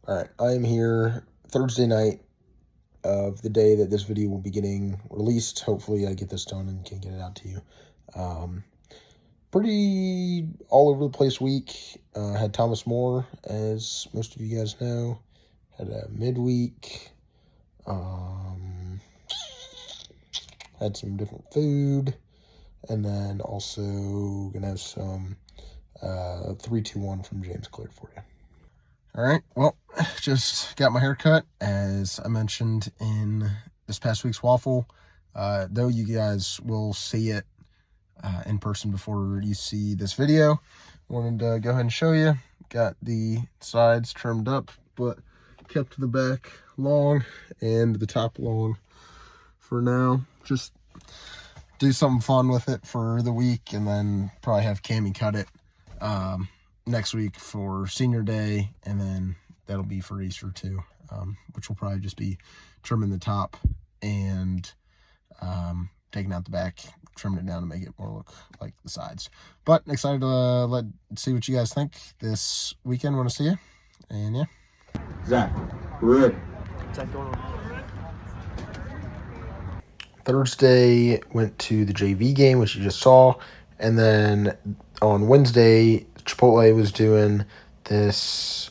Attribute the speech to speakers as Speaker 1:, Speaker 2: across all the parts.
Speaker 1: All right, I am here Thursday night of the day that this video will be getting released. Hopefully, I get this done and can get it out to you. Um, Pretty all over the place week. Had Thomas More, as most of you guys know. Had a midweek. Had some different food, and then also gonna have some 3-2-1 from James cleared for you. All right, well, just got my hair cut, as I mentioned in this past week's waffle. Though you guys will see it in person before you see this video, wanted to go ahead and show you. Got the sides trimmed up, but kept the back long and the top long for now. Just do something fun with it for the week, and then probably have Cami cut it next week for senior day, and then that'll be for Easter too, which will probably just be trimming the top and taking out the back, trimming it down to make it more look like the sides. But excited to see what you guys think this weekend. Want to see you, and yeah.
Speaker 2: Zach, we're ready.
Speaker 3: What's that going on?
Speaker 1: Thursday went to the JV game, which you just saw, and then on Wednesday, Chipotle was doing this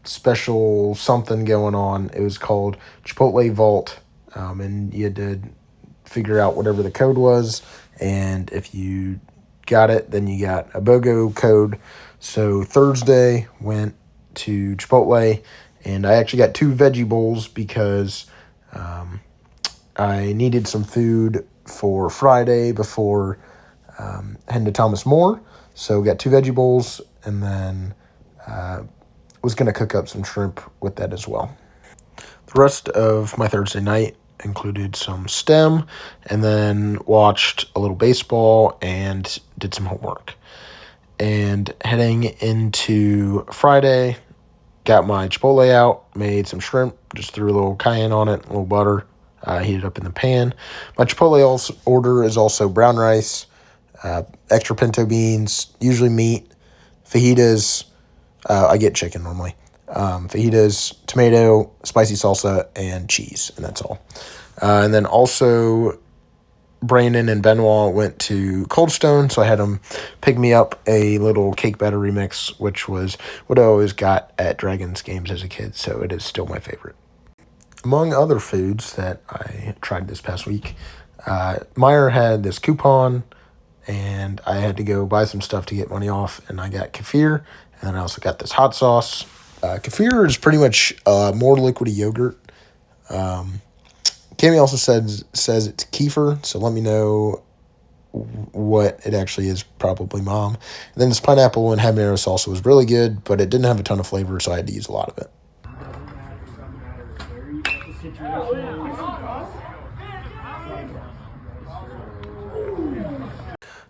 Speaker 1: special something going on. It was called Chipotle Vault, and you had to figure out whatever the code was, and if you got it, then you got a BOGO code. So Thursday went to Chipotle, and I actually got 2 veggie bowls because I needed some food for Friday before heading to Thomas More. So got 2 veggie bowls, and then was going to cook up some shrimp with that as well. The rest of my Thursday night included some STEM, and then watched a little baseball and did some homework. And heading into Friday, got my Chipotle out, made some shrimp, just threw a little cayenne on it, a little butter, heated up in the pan. My Chipotle order is also brown rice, extra pinto beans, usually meat, fajitas. I get chicken normally. Fajitas, tomato, spicy salsa, and cheese, and that's all. And then also, Brandon and Benoit went to Cold Stone, so I had them pick me up a little cake batter remix, which was what I always got at Dragons games as a kid, so it is still my favorite. Among other foods that I tried this past week, Meyer had this coupon, and I had to go buy some stuff to get money off, and I got kefir, and then I also got this hot sauce. Kefir is pretty much more liquidy yogurt. Cami also says it's kefir, so let me know what it actually is. Probably mom. And then this pineapple and habanero salsa was really good, but it didn't have a ton of flavor, so I had to use a lot of it.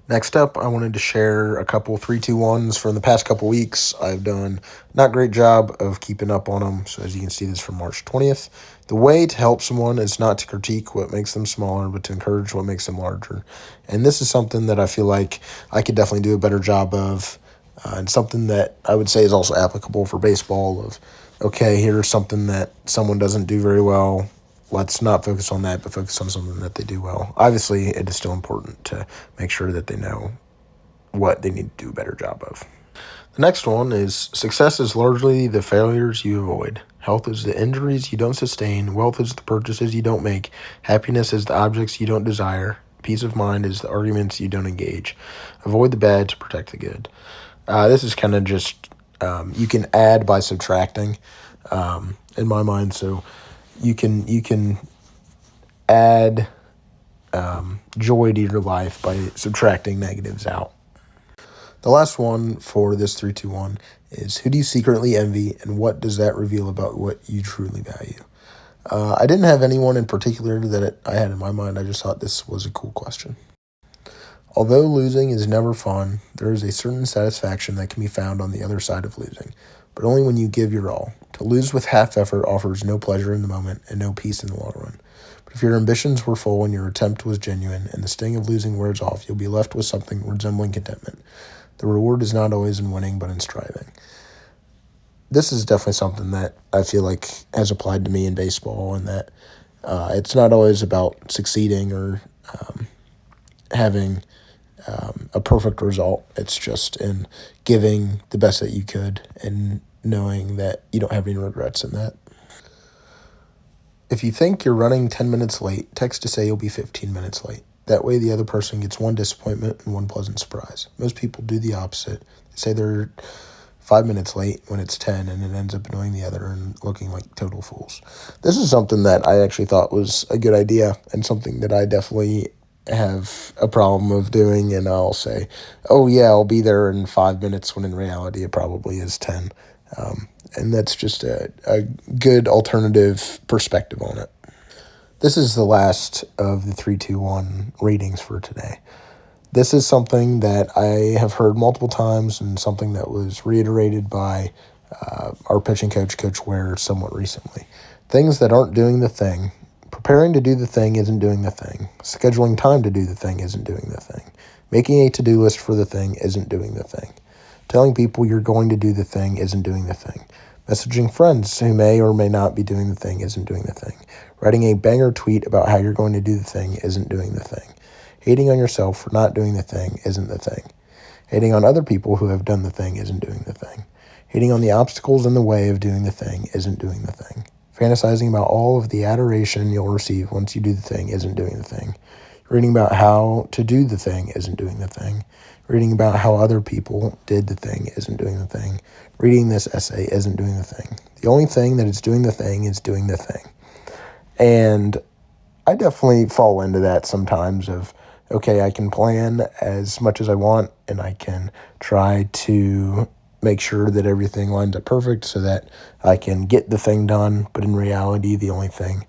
Speaker 1: Next up, I wanted to share a couple 3-2-1s from the past couple weeks. I've done not great job of keeping up on them, so as you can see, this is from March 20th. The way to help someone is not to critique what makes them smaller, but to encourage what makes them larger. And this is something that I feel like I could definitely do a better job of, and something that I would say is also applicable for baseball of, okay, here's something that someone doesn't do very well. Let's not focus on that, but focus on something that they do well. Obviously, it is still important to make sure that they know what they need to do a better job of. The next one is success is largely the failures you avoid. Health is the injuries you don't sustain. Wealth is the purchases you don't make. Happiness is the objects you don't desire. Peace of mind is the arguments you don't engage. Avoid the bad to protect the good. This is kind of just, you can add by subtracting, in my mind, so you can add joy to your life by subtracting negatives out. The last one for this 3-2-1 is, who do you secretly envy, and what does that reveal about what you truly value? I didn't have anyone in particular that I had in my mind. I just thought this was a cool question. Although losing is never fun, there is a certain satisfaction that can be found on the other side of losing, but only when you give your all. To lose with half effort offers no pleasure in the moment and no peace in the long run. But if your ambitions were full and your attempt was genuine, and the sting of losing wears off, you'll be left with something resembling contentment. The reward is not always in winning, but in striving. this is definitely something that I feel like has applied to me in baseball, and that it's not always about succeeding or having a perfect result. It's just in giving the best that you could and knowing that you don't have any regrets in that. If you think you're running 10 minutes late, text to say you'll be 15 minutes late. That way the other person gets one disappointment and one pleasant surprise. Most people do the opposite. They say they're 5 minutes late when it's 10, and it ends up annoying the other and looking like total fools. This is something that I actually thought was a good idea and something that I definitely have a problem of doing, and I'll say, oh yeah, I'll be there in 5 minutes, when in reality it probably is 10. And that's just a good alternative perspective on it. This is the last of the 3-2-1 readings for today. This is something that I have heard multiple times and something that was reiterated by our pitching coach, Coach Ware, somewhat recently. Things that aren't doing the thing. Preparing to do the thing isn't doing the thing. Scheduling time to do the thing isn't doing the thing. Making a to-do list for the thing isn't doing the thing. Telling people you're going to do the thing isn't doing the thing. Messaging friends who may or may not be doing the thing isn't doing the thing. Writing a banger tweet about how you're going to do the thing isn't doing the thing. Hating on yourself for not doing the thing isn't the thing. Hating on other people who have done the thing isn't doing the thing. Hating on the obstacles in the way of doing the thing isn't doing the thing. Fantasizing about all of the adoration you'll receive once you do the thing isn't doing the thing. Reading about how to do the thing isn't doing the thing. Reading about how other people did the thing isn't doing the thing. Reading this essay isn't doing the thing. The only thing that is doing the thing is doing the thing. And I definitely fall into that sometimes of, okay, I can plan as much as I want, and I can try to make sure that everything lines up perfect so that I can get the thing done. But in reality, the only thing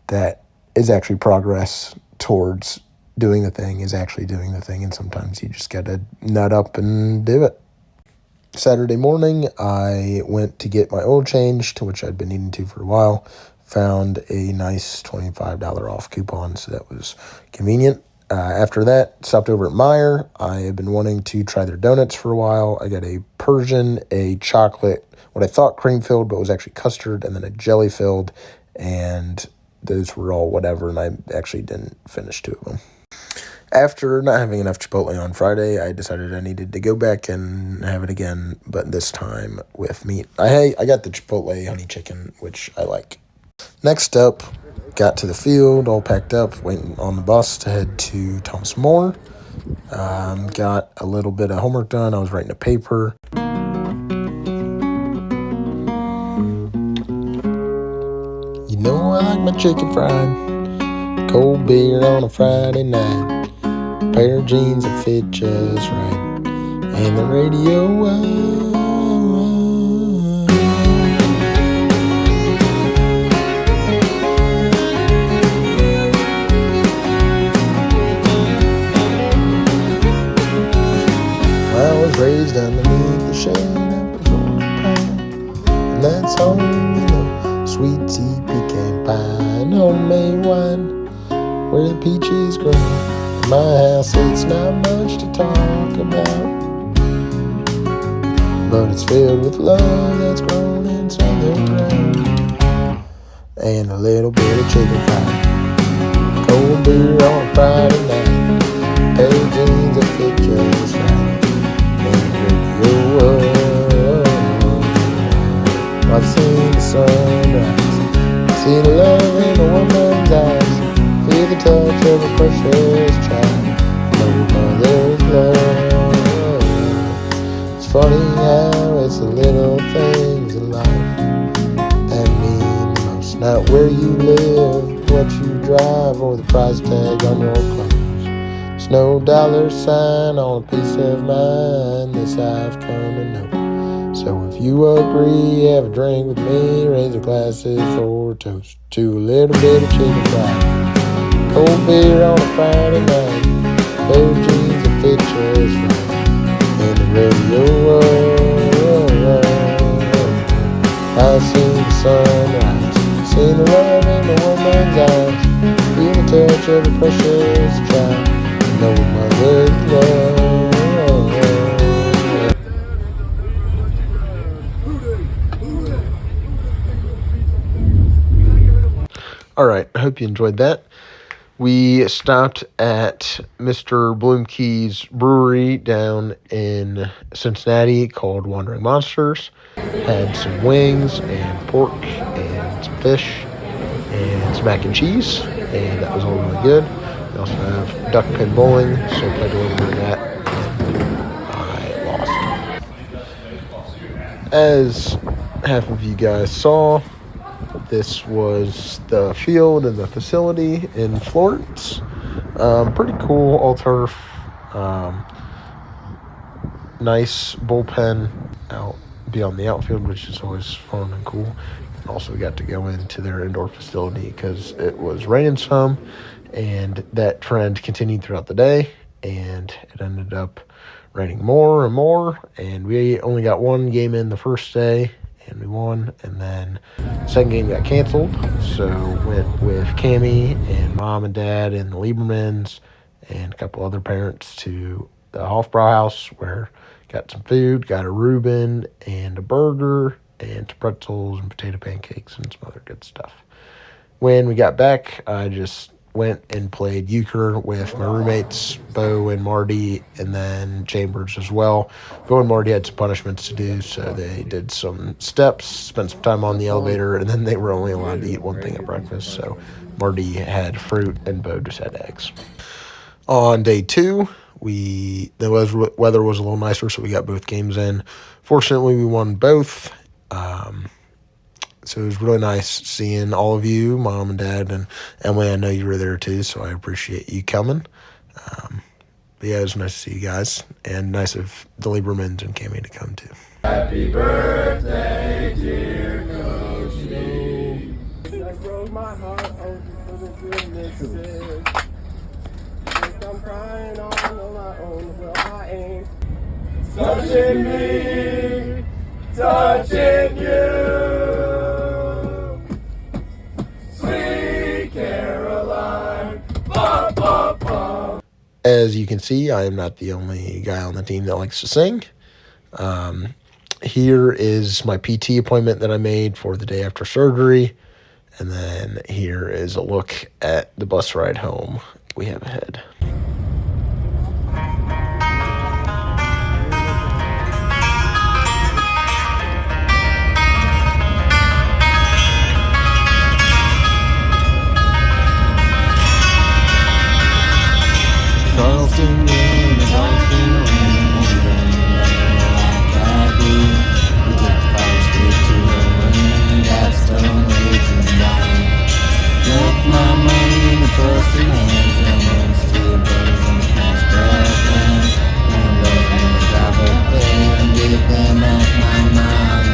Speaker 1: that is actually progress towards doing the thing is actually doing the thing, and sometimes you just gotta nut up and do it. Saturday morning, I went to get my oil changed, which I'd been needing to for a while. Found a nice $25 off coupon, so that was convenient. After that, stopped over at Meijer. I have been wanting to try their donuts for a while. I got a Persian, a chocolate, what I thought cream-filled, but was actually custard, and then a jelly-filled, and those were all whatever, and I actually didn't finish 2 of them. After not having enough Chipotle on Friday, I decided I needed to go back and have it again, but this time with meat. I got the Chipotle honey chicken, which I like. Next up, got to the field, all packed up, waiting on the bus to head to Thomas More. Got a little bit of homework done. I was writing a paper. You know I like my chicken fried, cold beer on a Friday night. Pair of jeans that fit just right, and the radio I was raised underneath the shade of a Georgia pine, and that's home, you know, sweet tea, pecan pie, and homemade wine, where the peaches grow. My house, it's not much to talk about, but it's filled with love that's grown inside the ground, and a little bit of chicken fried, cold beer on a Friday night, pair of jeans that fit just right, and the radio up. I've seen the sunrise, see the love in a woman's eyes, feel the touch of a precious child, no mother's love. It's funny how it's the little things in life that mean the most. Not where you live, what you drive, or the price tag on your clothes. There's no dollar sign on a peace of mind, this I've come to know. So if you agree, have a drink with me, raise a glasses for a toast to a little bit of chicken fried, cold beer on a Friday night, pair of jeans that fit just right, and the radio I've seen the sunrise, seen the love in a woman's eyes, feel the touch of a precious child, know mother's love. All right, I hope you enjoyed that. We stopped at Mr. Bloomkey's brewery down in Cincinnati called Wandering Monsters. Had some wings and pork and some fish and some mac and cheese, and that was all really good. We also have duck pin bowling, so I played a little bit of that, and I lost. As half of you guys saw, this was the field and the facility in Florence. Pretty cool, all turf. Um, nice bullpen out beyond the outfield, which is always fun and cool. And also, we got to go into their indoor facility because it was raining some, and that trend continued throughout the day, and it ended up raining more and more. And we only got one game in the first day, and we won. And then the second game got canceled, so went with Cami and mom and dad and the Liebermans and a couple other parents to the Hofbrauhaus where got some food, got a Reuben and a burger and pretzels and potato pancakes and some other good stuff. When we got back, I just went and played euchre with my roommates, Bo and Marty, and then Chambers as well. Bo and Marty had some punishments to do, so they did some steps, spent some time on the elevator, and then they were only allowed to eat one thing at breakfast. So Marty had fruit and Bo just had eggs. On day two, the weather was a little nicer, so we got both games in. Fortunately, we won both. So it was really nice seeing all of you, Mom and Dad, and Emily. I know you were there too, so I appreciate you coming. But yeah, it was nice to see you guys, and nice of the Liebermans and Cami to come too.
Speaker 2: Happy birthday, dear Coach Lee.
Speaker 3: That broke my heart, oh, for the goodness sake. Think I'm crying all on my own, well, I ain't.
Speaker 2: Touching me, touching you. Sweet Caroline. Ba, ba, ba.
Speaker 1: As you can see, I am not the only guy on the team that likes to sing. Here is my PT appointment that I made for the day after surgery. And then here is a look at the bus ride home we have ahead.
Speaker 4: Charleston rain, Charleston rain, like I do. We took the fire stick to the rain, got stone raging down. Left my money in the trusty hands, and then still brothers in the cash grab down. And I'm gonna drive up there and give them back my mind.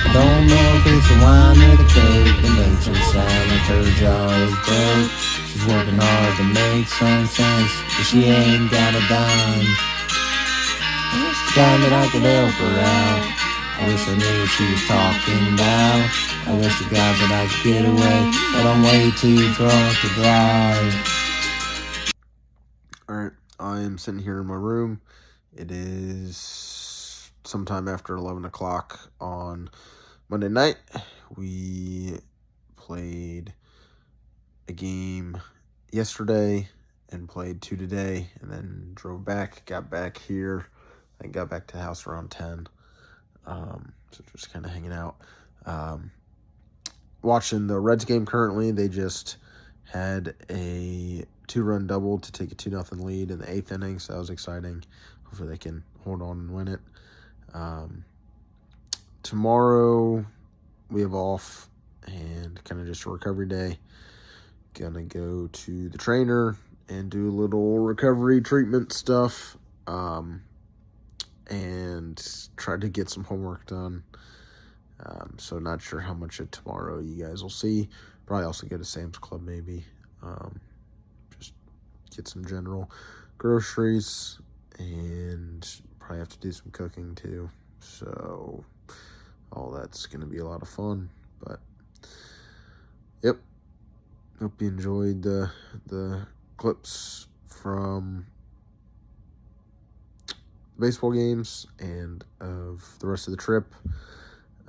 Speaker 4: Don't know if it's the wine or the coke that makes her sound like her jaw is broke. She's working hard to make some sense, but she ain't got a dime. Time that I could help her out. I wish I knew what she was talking about. I wish to God that I could get away, but I'm way too drunk to drive.
Speaker 1: All right, I am sitting here in my room. It is sometime after 11 o'clock on Monday night. We played a game yesterday and played two today, and then drove back, got back here, and got back to the house around 10. So just kind of hanging out. Watching the Reds game currently. They just had a 2-run double to take a 2-0 lead in the 8th inning, so that was exciting. Hopefully they can hold on and win it. Tomorrow we have off and kind of just a recovery day. Gonna go to the trainer and do a little recovery treatment stuff, and try to get some homework done. So not sure how much of tomorrow you guys will see. Probably also go to Sam's Club maybe. Just get some general groceries, and probably have to do some cooking too. So all that's going to be a lot of fun. But yep, hope you enjoyed the clips from baseball games and of the rest of the trip.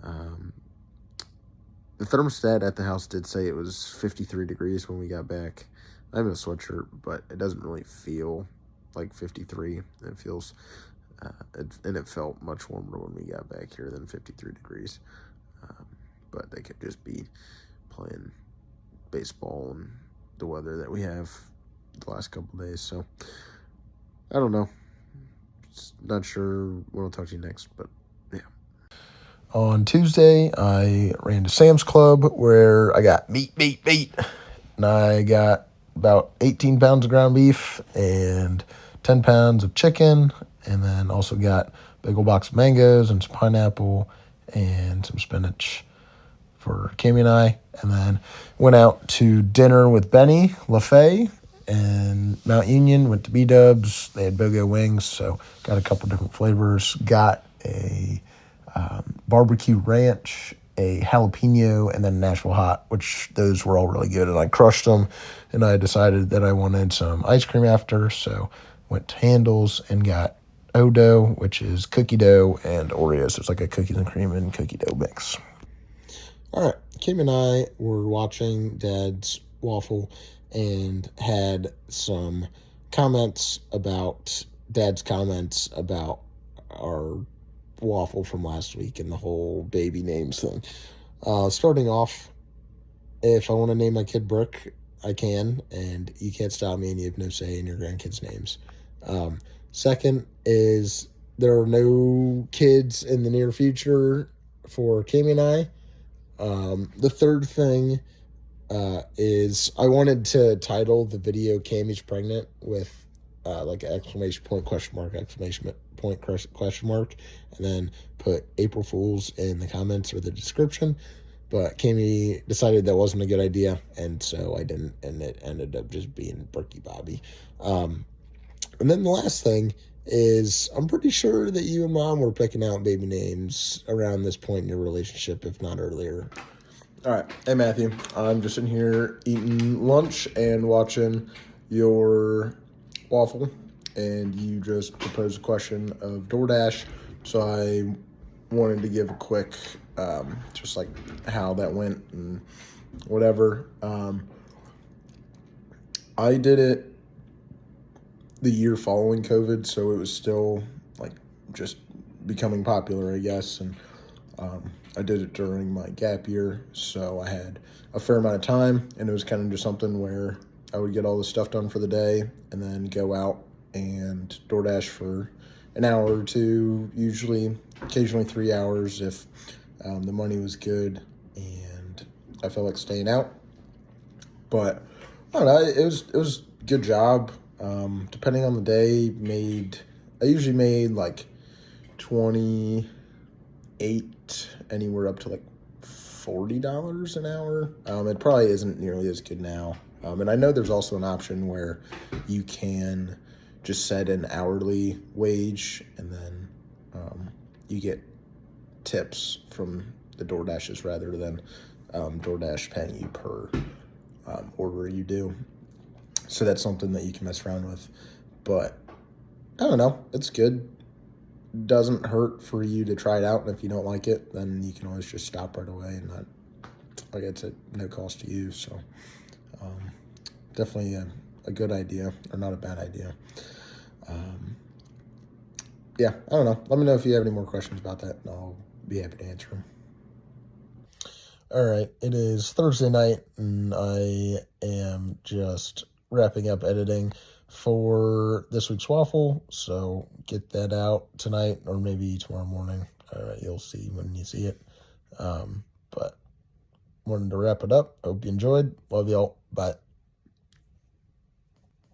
Speaker 1: The thermostat at the house did say it was 53 degrees when we got back. I have a sweatshirt, but it doesn't really feel like 53. It feels, and it felt much warmer when we got back here than 53 degrees. But they could just be playing baseball and the weather that we have the last couple days. So I don't know. Not sure when I'll talk to you next, but yeah. On Tuesday, I ran to Sam's Club where I got meat. And I got about 18 pounds of ground beef and 10 pounds of chicken. And then also got a big old box of mangoes and some pineapple and some spinach for Cami and I. And then went out to dinner with Benny LaFay and Mount Union. Went to B-Dubs. They had BOGO wings, so got a couple different flavors. Got a barbecue ranch, a jalapeno, and then Nashville hot, which those were all really good, and I crushed them. And I decided that I wanted some ice cream after, so went to Handles and got O-Dough, which is cookie dough and Oreos. It's like a cookies and cream and cookie dough mix. All right, Kim and I were watching Dad's Waffle and had some comments about Dad's comments about our waffle from last week and the whole baby names thing. Starting off, if I want to name my kid Brooke, I can, and you can't stop me, and you have no say in your grandkids' names. Second is there are no kids in the near future for Cami and I. The third thing is I wanted to title the video Cami's Pregnant with like an exclamation point, question mark, exclamation point, question mark, and then put April Fools in the comments or the description. But Cami decided that wasn't a good idea, and so I didn't, and it ended up just being Berkey Bobby. And then the last thing is I'm pretty sure that you and Mom were picking out baby names around this point in your relationship, if not earlier. All right. Hey, Matthew. I'm just in here eating lunch and watching your waffle, and you just proposed a question of DoorDash, so I wanted to give a quick, just like how that went and whatever. I did it the year following COVID, so it was still like just becoming popular, I guess, and I did it during my gap year, so I had a fair amount of time, and it was kind of just something where I would get all the stuff done for the day and then go out and DoorDash for an hour or two, usually, occasionally 3 hours if the money was good and I felt like staying out. But I don't know, it was a good job. Depending on the day, I usually made like 28, anywhere up to like $40 an hour. It probably isn't nearly as good now. And I know there's also an option where you can just set an hourly wage and then you get tips from the DoorDashes rather than DoorDash paying you per order you do. So that's something that you can mess around with. But I don't know. It's good. Doesn't hurt for you to try it out. And if you don't like it, then you can always just stop right away and not, like it's at no cost to you. So definitely a good idea, or not a bad idea. Yeah, I don't know. Let me know if you have any more questions about that, and I'll be happy to answer them. All right, it is Thursday night, and I am just wrapping up editing for this week's waffle, so get that out tonight or maybe tomorrow morning. All right, you'll see when you see it. But wanted to wrap it up. Hope you enjoyed. Love y'all. Bye.